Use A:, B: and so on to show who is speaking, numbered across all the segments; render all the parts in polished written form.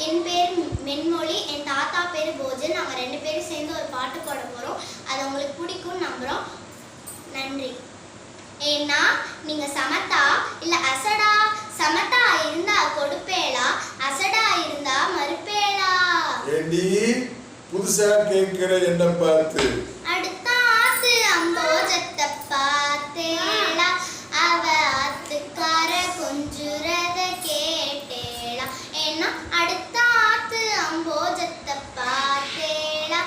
A: என் பேர் மென்மொழி, என் தாத்தா பேர் போஜன். நாங்கள் 2 பேரும் சேர்ந்து ஒரு பாட்டு பாட போகிறோம். அது உங்களுக்கு பிடிக்கும்னு நம்புகிறோம். நன்றி. ஏன்னா நீங்கள் சமத்தா இல்லை அசடா? சமத்தா இருந்தா கொடுப்பேளா, அசடா இருந்தா மறுப்பேளா?
B: ஏண்டி புதுசா கேட்கிற என்ன பார்த்து?
A: அடுத்த ஆத்து அம்போஜத்தை பார்த்தேளா, அவ ஆத்துக்கார கொஞ்சுறத கேட்டேளா. ஏன்னா அடுத்த ஆத்து அம்போஜத்தை பார்த்தேளா,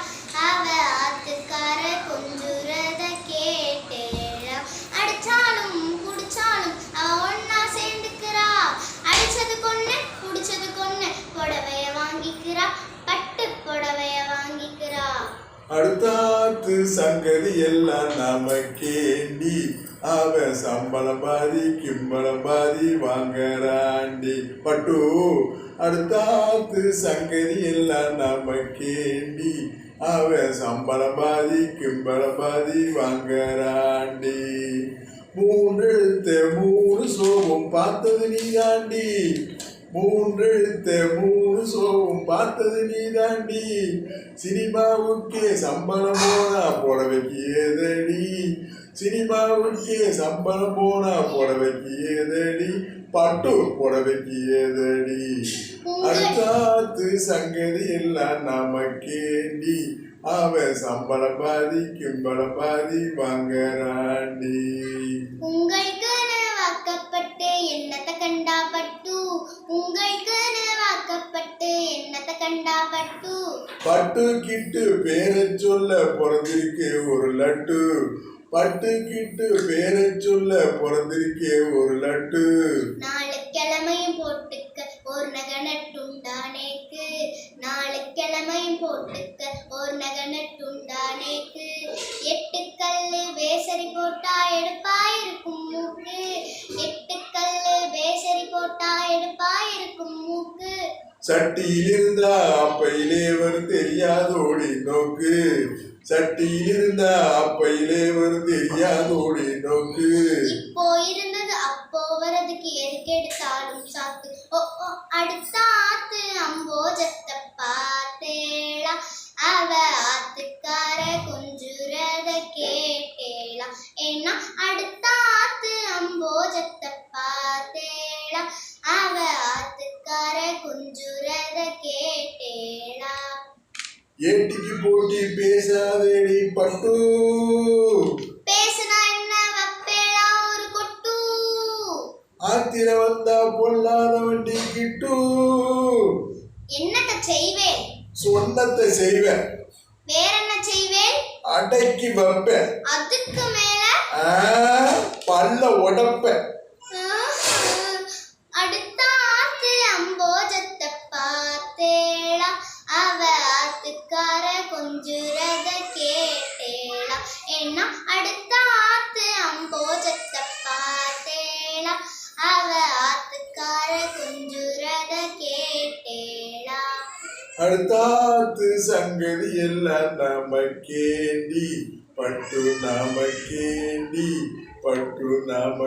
A: அவ ஆத்துக்கார கொஞ்சுறத கேட்டேளா. அடிச்சாலும் குடிச்சாலும் அவ ஒன்னா சேர்ந்துக்கிறா, அடிச்சது கொன்னு குடிச்சது கொன்னு புடவைய வாங்கிக்கிறா, பட்டு புடவைய வாங்கிக்கிறா.
B: அடுத்தாத்து சங்கதி எல்லாம் நமக்கேண்டி, அவன் சம்பளம் பாதி கிம்பளம் பாதி வாங்கறாண்டி. பட்டு அடுத்தாத்து சங்கதி எல்லாம் நமக்கேண்டி, அவன் சம்பளம் பாதி கிம்பளம் பாதி வாங்கறாண்டி. 3 எழுத்து 3 சோகம் பார்த்தது நீ தாண்டி, 3 எழுத்து 3 சோகம் பார்த்தது நீ தாண்டி. சினிமாவுக்கே சம்பளம் போனா புடவைக்கு ஏதடி, சினிமாவுக்கே சம்பளம் போனா புடவைக்கு ஏதடி, பட்டு புடவைக்கு ஏதடி. அடுத்தாத்து சங்கதி எல்லாம் நமக்கேண்டி, அவன் சம்பளம் பாதி கிம்பளம் பாதி வாங்கறாண்டி.
A: உங்களுக்கு வாக்கப்பட்டு என்னத்தை கண்டா பட்டு, உங்களுக்கு வாக்கப்பட்டு என்னத்தை கண்டா பட்டு.
B: பட்டு கிட்டு பேரை சொல்ல பிறந்திருக்கே ஒரு லட்டு, பட்டு கிட்டு பேரை சொல்ல பிறந்திருக்கே ஒரு லட்டு.
A: 4 கிழமையும் போட்டுக்க ஒரு நகை நட்டுண்டானேக்கு, 4 கிழமையும் போட்டுக்க ஒரு நகை நட்டுண்டானேக்கு. 8 கல்லு பேசரி போட்டா எடுப்பாயிருக்கும் மூக்கு, 8 கல்லு பேசரி போட்டா எடுப்பாயிருக்கும் மூக்கு.
B: சட்டியில் இருந்தா அப்பையிலே வரும் தெரியாதோடி நோக்கு, சட்டியில் இருந்தா அப்பையிலே வரும் தெரியாதோடி நோக்கு.
A: இப்போ இருந்தது அப்போ வரதுக்கு எதுக்கு எடுத்தாலும் சாக்கு. அடுத்த ஆத்து அம்போஜத்தை பார்த்தேளா, அவ ஆத்துக்கார கொஞ்சுறத கேட்டேளா. ஏன்னா அடுத்த ஆத்து அம்போஜத்தை பார்த்தேளா, அவ ஆத்துக்கார கொஞ்சுறத கேட்டேளா.
B: ஏட்டிக்கு போட்டி பேசாதேடி பட்டு,
A: பேசுனா என்ன வப்பேளா ஒரு கொட்டு.
B: ஆத்திர வந்தா பொல்லாத வண்டி கிட்டு.
A: என்னத்த செய்வேன்?
B: சொன்னத்தை செய்வேன்.
A: வேற என்ன செய்வேன்?
B: அடக்கி வைப்பேன்.
A: அதுக்கு மேல
B: பல்ல உடப்பேன்.
A: அடுத்த ஆத்து அம்போஜத்தை பார்த்தேளா, அவ ஆத்துக்கார கொஞ்சுறத கேட்டேளா. ஏன்னா அடுத்த ஆத்து அம்போஜத்தை பார்த்தேளா, அவ ஆத்துக்கார கொஞ்சுறத கேட்டேளா.
B: அடுத்தாத்து சங்கதி எல்லாம் நமக்கேண்டி, பட்டு நமக்கேண்டி, பட்டு நம